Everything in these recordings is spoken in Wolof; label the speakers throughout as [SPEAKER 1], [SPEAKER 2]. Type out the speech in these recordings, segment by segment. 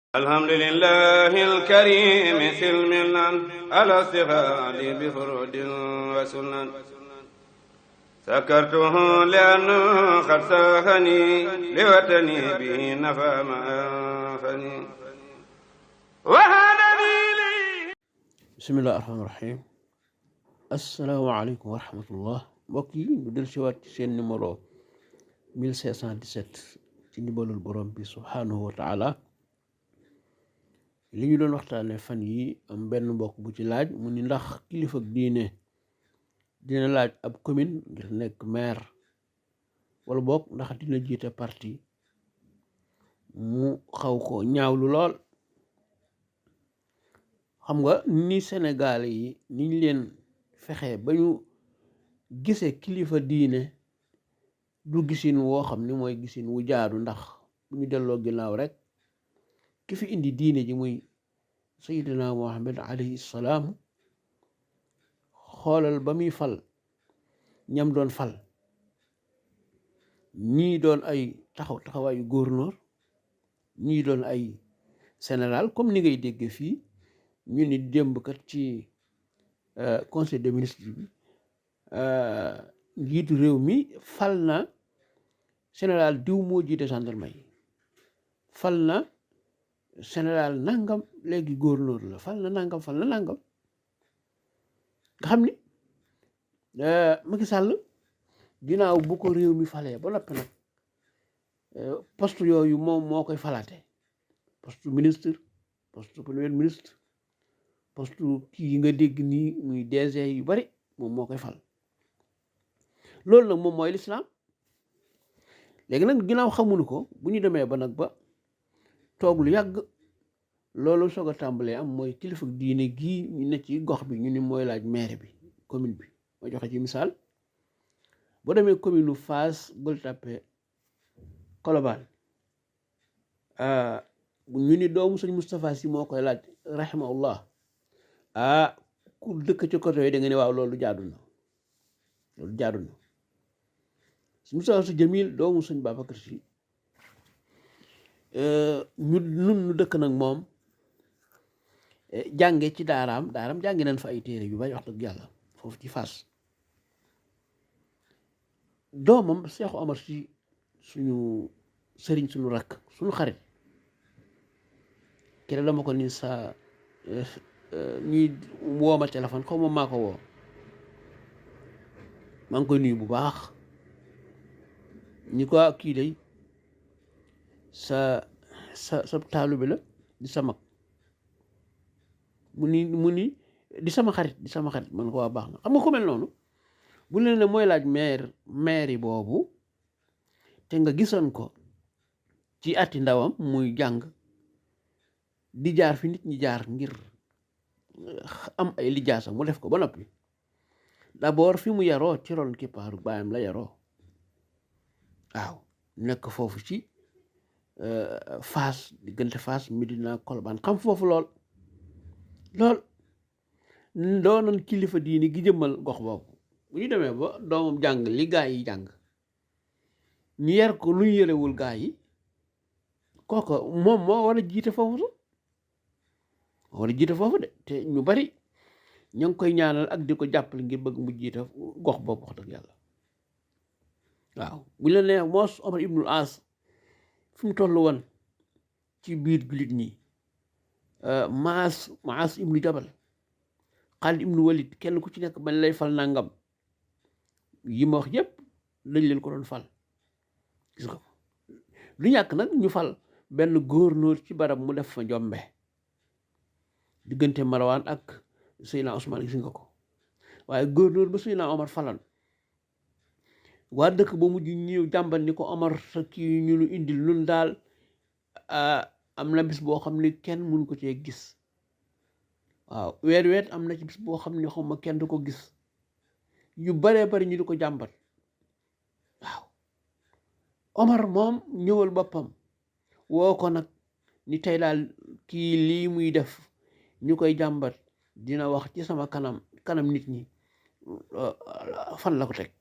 [SPEAKER 1] alhamdulillahi alkarimi silmilan ala stighaali bi furudin wa sunan sakartuhu li'anna qad saahani liwatani bihi nafa ma anfani wa hadani li
[SPEAKER 2] bismillahi rahmaani rahim. asalaamaaleykum wa rahmatullah. mbokk yi ñu del siwaat ci seen numéro 1517 ci ndimbalul borom bi subhaanahu wa taala. li ñu doon waxtaane fan yi am benn mbokk bu ci laaj mu ni ndax kilifa diine dina laaj ab commune ngir nekk maire wala boog ndax dina jiite parti. mu xaw ko ñaawlu lool. xam nga ni Sénégal yi niñ leen fexe ba ñu gisee kilifa diine du gisin woo xam ni mooy gisin wu jaadu, ndax bu ñu delloo ginnaaw rek ki fi indi diine ji muy sayyidina Muhammad alayhi salaam, xoolal ba muy fal ñam doon fal ñii doon ay taxawaayu gouverneur, ñii doon ay général, comme ni ngay dégg fii ñu ni démb kat ci conseil des ministres bi njiitu réew mi fal na général diw moo jiite gendarmerie, fal na général nangam léegi gouverneur la, fal na nangam nga xam ni Macky Sall ginnaaw bu ko réew mi falee ba noppi nag poste yooyu moom moo koy falaate, poste ministre, poste premier ministre, poste kii yi nga dégg nii muy DG yu bari moom moo koy fal. loolu nag moom mooy lislaam. léegi nag ginnaaw xamuñu ko, bu ñu demee ba nag ba toog lu yàgg, loolu soog a tàmbalee am mooy kilifa diine gii ñu ne ci gox bi ñu ni mooy laaj maire bi, commune bi. ma joxe ci misaal, boo demee commune Fass Gueule Tapée Colobane, ñu ni doomu sëñ Moustapha Sy moo koy laaj rahimahullah, ku dëkk ci côté yooyu da nga ne waaw loolu jaadu na. sëñ Moustapha Sy Jamil doomu sëñ Babacar Sy, ñu dëkk nag moom jànge ci daaraam jànge nañ fa ay téere yu bari wax dëgg yàlla foofu ci Fass. doomam Cheikh Omar Sy suñu sëriñ, suñu rakk, suñu xarit, kere dama ko ni sa ñuy woo ma téléphone xaw ma maa ko woo, maa ngi koy nuyu bu baax, ñi ko kii day sa taalu bi la, di sa mag, mu ni di sama xarit man ko waa baax na. xam nga ko mel noonu bu leen ne mooy laaj maire boobu te nga gisoon ko ci ati ndawam muy jàng di jaar fi nit ñi jaar ngir am ay lijaasa, mu def ko ba noppi. d'abord fi mu yaroo ci ron kippaaru baayam la yaroo, waaw, nekk foofu ci Fass, diggante Fass Médina Colobane, xam foofu lool doonoon kilifa diini gi jëmmal gox boobu. bu ñu demee ba doomam jàng li gaa yi jàng, ñu yar ko lu ñu yërewul gaa yi, kooka moom moo war a jiite foofu de. te ñu bari ñoo ngi koy ñaanal ak di ko jàppale ngir bëgg mu jiite gox boobu wax dëgg yàlla. waaw, bu leen nee moos Omar ibnul As fi mu toll woon ci biir jullit ñi, Maas ibnu Jabal, Xaalid ibnu Walid, kenn ku ci nekk bañ lay fal nangam yi ma wax yëpp dañ leen ko doon fal. gis nga ko lu ñàkk nag ñu fal benn gouverneur ci barab mu def fa njombe diggante Marwan ak Seydina Ousmane, gis nga ko. waaye gouverneur ba Seydina Omar falan, waa dëkk ba mujj ñëw jàmbat ni ko Omar sa kii ñu lu indil nun daal am na bis boo xam ni kenn mun ko cee gis. waaw, weet am na ci bis boo xam ne xawma kenn du ko gis. yu baree bari ñu di ko jàmbat. waaw, Omar moom ñëwal boppam woo ko nag ni tey daal kii lii muy def ñu koy jàmbat dina wax ci sama kanam nit ñi fan la ko teg.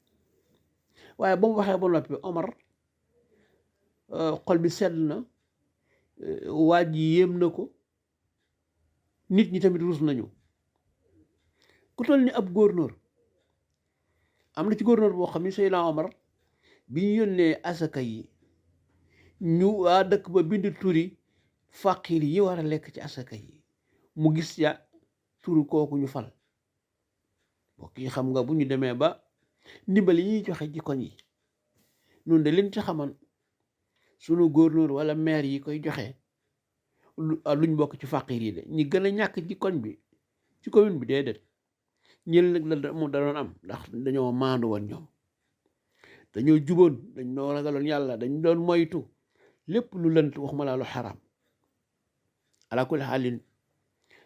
[SPEAKER 2] waaye ba mu waxee ba noppi Omar xol bi sedd na, waa ji yéem na ko, nit ñi tamit rus nañu. ku toll ni ab gouverneur, am na ci gouverneur boo xam ni Seydina Omar bi ñu yónnee asaka yi, ñu waa dëkk ba bind turi faqir yi war a lekk ci asaka yi, mu gis ya turu kooku ñu fal. mbokk yi xam nga bu ñu demee ba ndimbal yi ñuy joxe ci koñ yi, nun de liñ ci xaman sunu gouverneur wala maire yi koy joxe luñ bokk ci faqir yi de ñi gën a ñàkk ci koñ bi, ci commune bi déedéet. ñël nag la mu da doon am ndax dañoo maandu woon, ñoom dañoo juboon, dañ doon ragaloon yàlla, dañ doon moytu lépp lu lënt, waxuma laa lu xaraam ala kulli xaalin,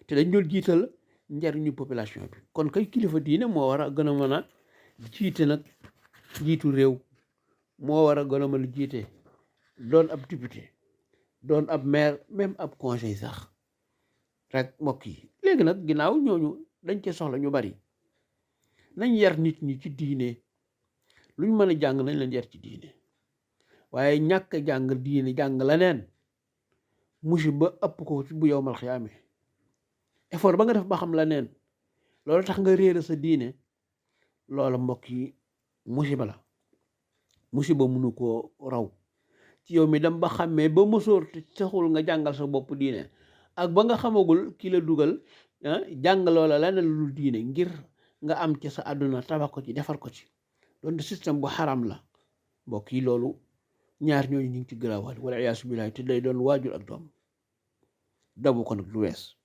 [SPEAKER 2] te dañ doon jiital njariñu population bi. kon kay kilifa diine moo war a gën a mën a jiite nag, jiitu réew moo war a gën a mën a jiite, doon ab député, doon ab maire, même ab conseil sax rek. mbokk yi léegi nag ginnaaw ñooñu dañ cee soxla ñu bari, nañ yar nit ñi ci diine, luñ mën a jàng nañ leen yar ci diine, waaye ñàkk a jàng diine jàng leneen musiba ëpp ko bu yowmal xiyaame. effort ba nga def ba xam leneen loolu tax nga réere sa diine, loola mbokk yi musiba la, musiba mënu koo raw ci yow mi dem ba xàmmee ba mësoor te taxul nga jàngal sa bopp diine, ak ba nga xamagul ki la dugal jàng loola leneen lu dul diine ngir nga am ci sa àdduna tabax ko ci, defar ko ci, doonte système bu xaram la. mbokk yi loolu ñaar ñooñu ñu ngi ci gëraawal wala iyaasu billaahi, te day doon waajur ak doom, dabu ko nag lu wees.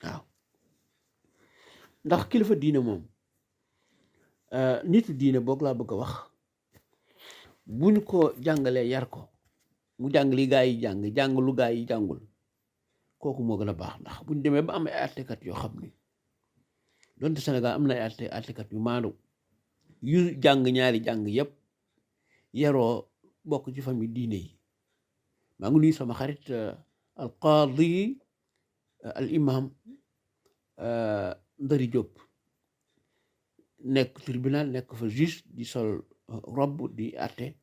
[SPEAKER 2] waaw ndax kilifa diine moom, nitu diine boog laa bëgg a wax, buñ ko jàngalee yar ko, mu jàng li gaa yi jàng lu gaa yi jàngul, kooku moo gën a baax. ndax buñ demee ba am ay àttekat yoo xam ni, donte Sénégal am na ay àttekat yu maandu yu jàng ñaari jàng yépp, yaroo bokk ci famille diine yi. maa ngi nuyu sama xarit al qaadi al imam Ndari Diop, nekk tribunal, nekk fa juge, di sol robb di àtte,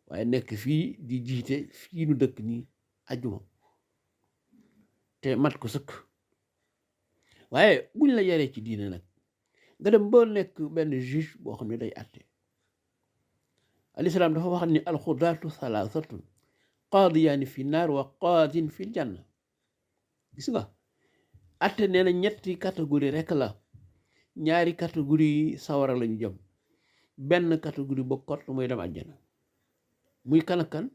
[SPEAKER 2] waaye nekk fii di jiite fii nu dëkk nii ajjuma, te mat ko sëkk. waaye buñ la yaree ci diine nag, nga dem ba nekk benn juge boo xam ne day àtte. alayhi salaam dafa wax ni alxudaatu thalaathatun qaadiyaani fi naar wa qaadin fi janna. gis nga àtte nee na ñetti catégorie rek la, ñaari catégorie yi sawara lañu jëm, benn catégorie ba kott mooy dem àjjana. muy kan ak kan?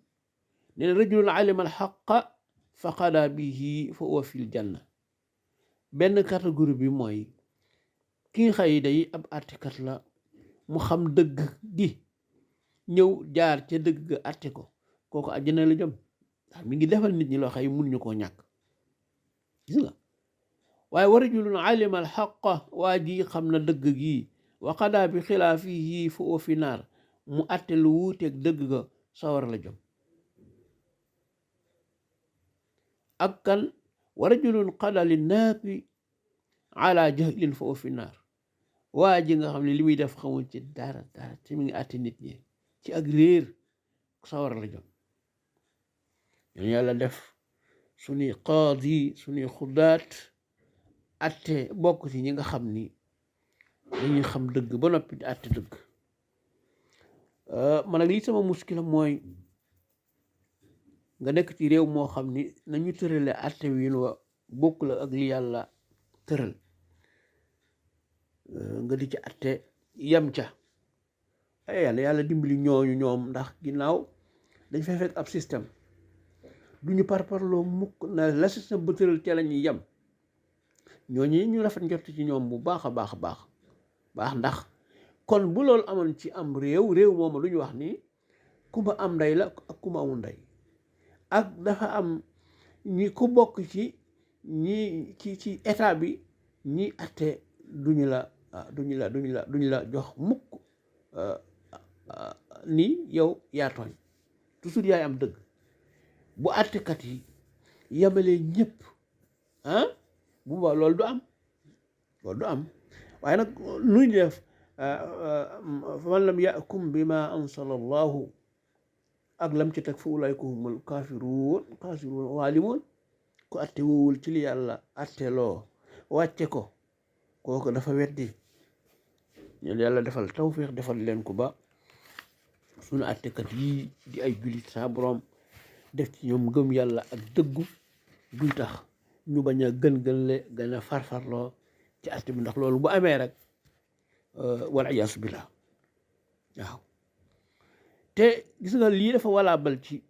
[SPEAKER 2] nee na rajulun alima alxaqa fa qadaa bihi fa huwa fil janna. benn catégorie bi mooy ki nga xëy day ab àttekat la, mu xam dëgg gi, ñëw jaar ca dëgg ga àtte ko, kooku àjjana la jëm. ndax mi ngi defal nit ñi loo xëy mënuñu koo ñàkk. gis nga waaye wa rajulun alima alxaqa, waa ji xam na dëgg gi, wa qadaa bi xilaafihi fa huwa fi naar, mu àtte lu wuuteeg dëgg ga, sawar la jëm. ak kan? wa rajulun qadaa linnaasi ala jahlin fa huwa fi naar, waa ji nga xam ne li muy def xamul ci dara te mi ngi àtte nit ñi ci ak réer, sawar la jëm. ñooñu yàlla def suñuy qaadi, suñuy xudaat, àtte bokk ci ñi nga xam ni dañuy xam dëgg ba noppi di àtte dëgg. man ak lii sama muskila mooy nga nekk ci réew moo xam ni nañu tërale àtte wiin wa bokk la ak li yàlla tëral, nga di ci àtte yam ca. ay yàlla dimbali ñooñu ñoom, ndax ginnaaw dañ fay fekk ab système, duñu parparloo mukk na la système ba tëral ca la ñuy yem. ñooñu ñu rafet njort ci ñoom bu baax a baax ndax kon bu loolu amoon ci am réew mooma lu ñu wax ni kumba am ndey la ak kumba amul ndey, ak dafa am ñi ku bokk ci ñi ci état bi, ñi atte duñu la jox mukk ni yow yaa tooñ, toujours yaay am dëgg. bu attekat yi yemalee ñëpp bu baax loolu du am. waaye nag lu ñu def man lam yakum bi ma ansala allahu ak lam ci teg fa ulaayka humul kaafiruun waalimoon ku atte woowul ci li yàlla atte loo wàcce ko kooku dafa weddi ñu yàlla defal tawfiix defal leen ko ba suñu attekat yii di ay jullit sa borom def ci ñoom gëm yàlla ak dëggu duy tax ñu bañ a gën-gënle gën a farfarloo ci atte bi ndax loolu bu amee rek wal iyaasu billah waaw te gis nga lii dafa walaabal ci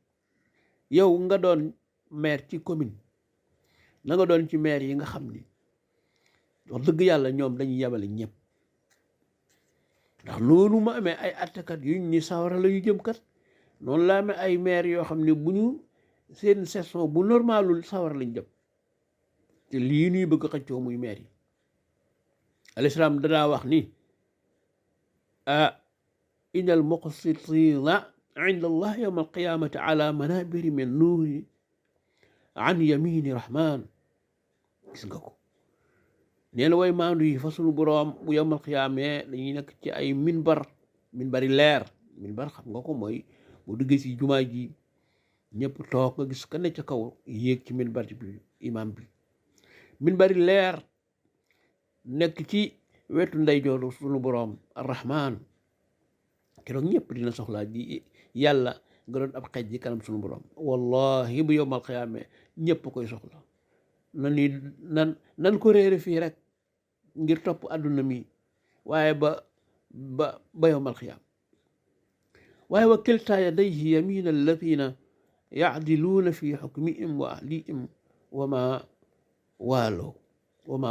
[SPEAKER 2] yow nga doon maire ci commune na nga doon ci maire yi nga xam ni wax dëgg yàlla ñoom dañuy yemale ñëpp ndax loolu mu amee ay attekat yuñ ni sawara la ñu jëm kat noonu la amee ay maire yoo xam ne bu ñu seen session bu normalul sawara lañ jëm te lii nuy bëgg xëccoo muy maire yi alislam danaa wax ni innal muqsitina inda allah yawma alqiyamati ala manabiri min nuuri an yamini rahman gis nga ko nee na way maandu yi fa sunu boroom bu yawmal qiyaamee dañuy nekk ci ay minbari leer minbar xam nga ko mooy bu duggee si jumaa ji ñëpp toog nga gis ka ne ca kaw yéeg ci minbar bi imam bi minbari leer nekk ci wetu ndeyjooru sunu boroom arrahman keroog ñëpp dina soxlaa ji yàlla nga doon ab xej ji kanam sunu boroom wallahi bu yawmal qiyaamee ñëpp koy soxla nan ko réere fii rek ngir topp àdduna mi waaye ba yawmal qiyaam waaye wa kiltaa yadayhi yamina alladina yacdiluuna fi xukmihim wa ahlihim wa ma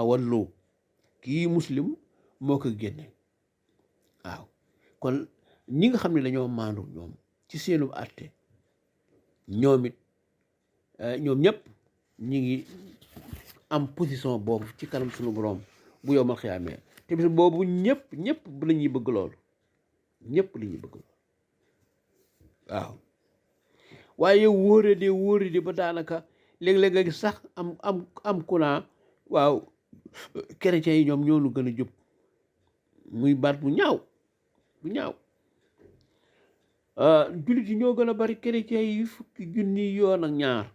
[SPEAKER 2] walloo kii muslim moo ko génne waaw kon ñi nga xam ne dañoo maandu ñoom ci seenu àtte ñoom it ñoom ñëpp ñi ngi am position boobu ci kanam suñu boroom bu yowmal xiyaamee te bis boobu ñëpp la ñuy bëgg loolu ñëpp la ñuy bëgg loolu waaw waaye wóore de ba daanaka léeg-léeg nga gis sax am kunaa waaw chrétiens yi ñoom ñoo nu gën a jub muy baat bu ñaaw jullit yi ñoo gën a bari chrétiens yi fukki junni yoon ak ñaar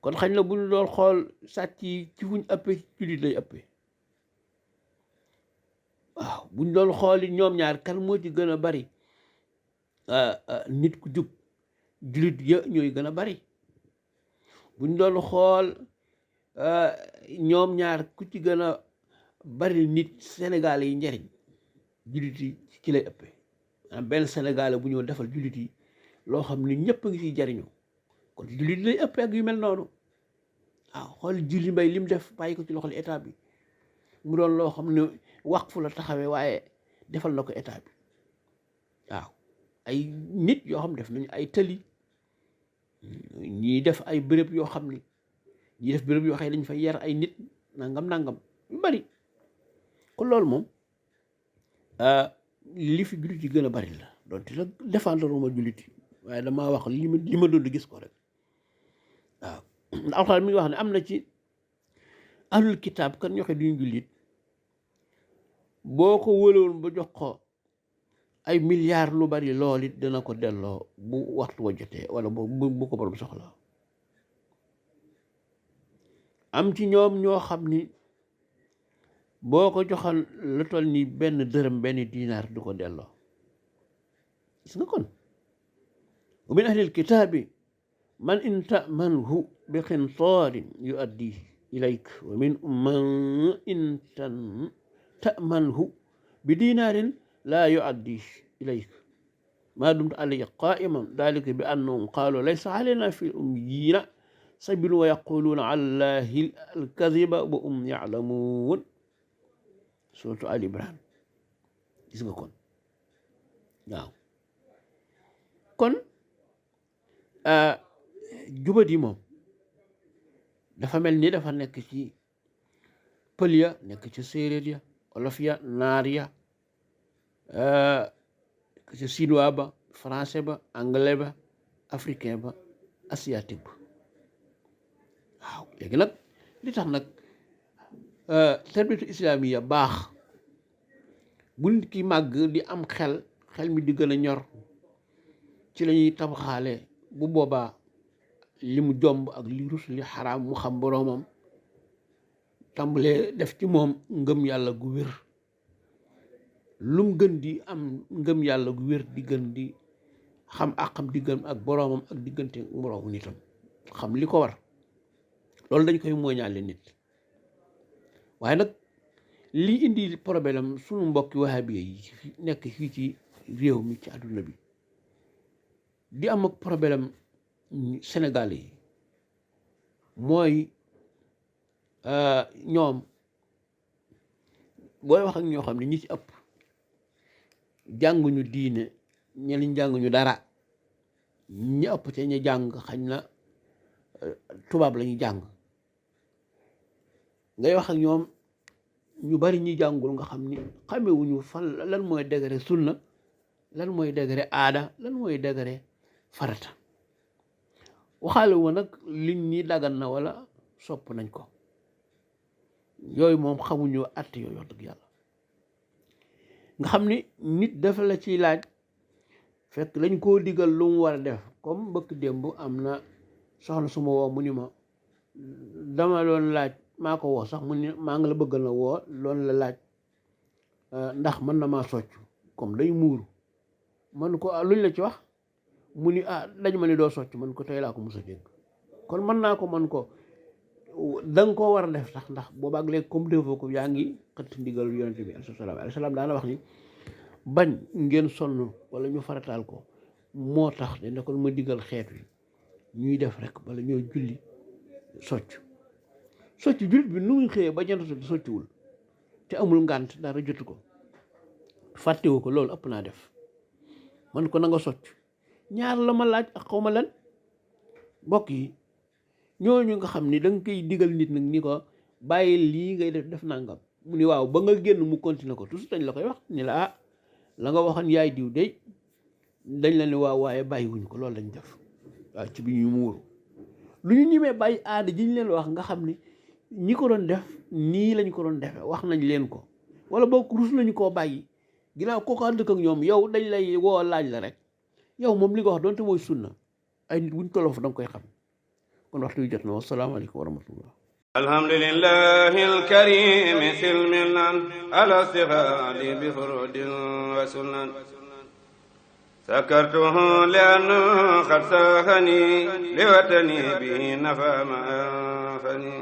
[SPEAKER 2] kon xañ na bu ñu doon xool sàcc yi ci fuñ ëppee ci jullit lay ëppee waaw bu ñu doon xool ñoom ñaar kan moo ci gën a bari nit ku jub jullit ya ñooy gën a bari bu ñu doon xool ñoom ñaar ku ci gën a bari nit Sénégal yi njariñ jullit yi ci lay ëppee benn Sénégalais bu ñëw defal jullit yi loo xam ne ñëpp a ngi ciy jariñoo kon jullit lay ëppee ak yu mel noonu waaw xool julli mbay li mu def bàyyi ko ci loxol état bi mu doon loo xam ne waqfu la taxawee waaye defal na ko état bi waaw ay nit yoo xam def nañu ay tëli ñii def ay béréb yoo xam ne ñii def béréb yoo xam ne dañ fay yar ay nit nangam yu bari kon loolu moom li fi jullit yi gën a bari la donte la défendre ma jullit yi waaye damaa wax li ma doon gis ko rek waaw alxuraan mi ngi wax ne am na ci ahlul kitaab kan ñoo xam ne duñu jullit boo ko wëloon ba jox ko ay milliards lu bari lool it dina ko delloo bu waxtu wa jotee wala bu ko borom soxla am ci ñoom ñoo xam ni boo ko joxal lu toll ni benn dërëm benn dinaar du ko delloo gis nga kon wa min ahlil kitaabi man in ta'manhu bi qintaarin yu'addihi ilayk wa min man in ta'manhu bi dinaarin laa yu'addihi ilayk maa dumta alayhi qaa'iman daalika bi annahum qaaluu laysa alaynaa fil ummiyyiina sabiilun wa yaquuluuna ala llaahi al-kadhiba wa hum ya'lamuun suratu Ali Imran gis nga kon waaw kon jubadi moom dafa mel ni dafa nekk ci pël ya nekk ci séeréer ya olof ya naar ya nekk ci chinois ba français ba anglais ba africain ba asiatique ba waaw léegi nag li tax nag tarbiyatu islamiya baax bu nit ki màgg di am xel mi di gën a ñor ci la ñuy tabaxaale bu boobaa li mu jomb ak li rus li xaraam mu xam boroomam tàmbalee def ci moom ngëm yàlla gu wér lum gën di am ngëm yàlla gu wér di gën di xam àqam diggam ak boroomam ak diggante moroomu nitam xam li ko war loolu dañ koy mooñaale nit waaye nag li indi problème sunu mbokki wahabiya yi nekk fii ci réew mi ci àdduna bi di am ak problème Sénégal yi mooy ñoom booy wax ak ñoo xam ne ñi ci ëpp jànguñu diine ñeneen jànguñu dara ñi ëpp te ñu jàng xañ na tubaab la ñu jàng ngay wax ak ñoom ñu bari ñi jàngul nga xam ni xamewuñu fan lan mooy degré sunna lan mooy degré aada lan mooy degré farata waxaale wu nag liñ ni dagan na wala sopp nañ ko yooyu moom xamuñu àtte yooyu wax dëgg yàlla nga xam ni nit dafa la ciy laaj fekk lañ koo digal lu mu war a def comme bëkk démb am na soxna suma woo mu ni ma dama doon laaj maa ko woo sax mu ni maa ngi la bëggal na woo loolu la laaj ndax mën na maa socc comme day muuru man ko luñ la ci wax mu ni dañ ma ni doo socc man ko tey laa ko mos a dégg kon mën naa ko man ko danga koo war a def sax ndax booba ak léegi comme defoo ko yaa ngi xëtt ndigal yonente bi alayhi salaam daana wax ni bañ ngeen sonn wala ñu farataal ko moo tax de ne kon ma digal xeet wi ñuy def rek wala ñoo julli socc jullit bi nu muy xëyee ba jant di socciwul te amul ngànt dara jotu ko fàttewu ko loolu ëpp naa def man ko na nga socc ñaar la ma laaj ak xaw ma lan mbokk yi ñooñu nga xam ni da nga koy digal nit nag ni ko bàyyi lii ngay def nangam mu ni waaw ba nga génn mu continuer ko toujours dañ la koy wax ni la la nga waxoon yaay diw de dañ la ne waaw waaye bàyyiwuñ ko loolu lañ def waaw ci bi ñu muuru lu ñu ñimee bàyyi aada ji ñu leen wax nga xam ni ñi ko doon def nii lañ ko doon defe wax nañ leen ko wala boog rus nañu koo bàyyi ginnaaw kooku ànd ak ñoom yow dañ lay woo laaj la rek yow moom li nga wax doonte mooy sunna ay nit buñ tolloo fa da nga koy xam kon waxtu wi jot na wasalaamaaleykum wa rahmatullah
[SPEAKER 1] alhamdulillahi alkarim silmilan ala sihadi bi furudin wa sunan sakartuhu lianna qad sahani liwatani bihi nafa ma anfani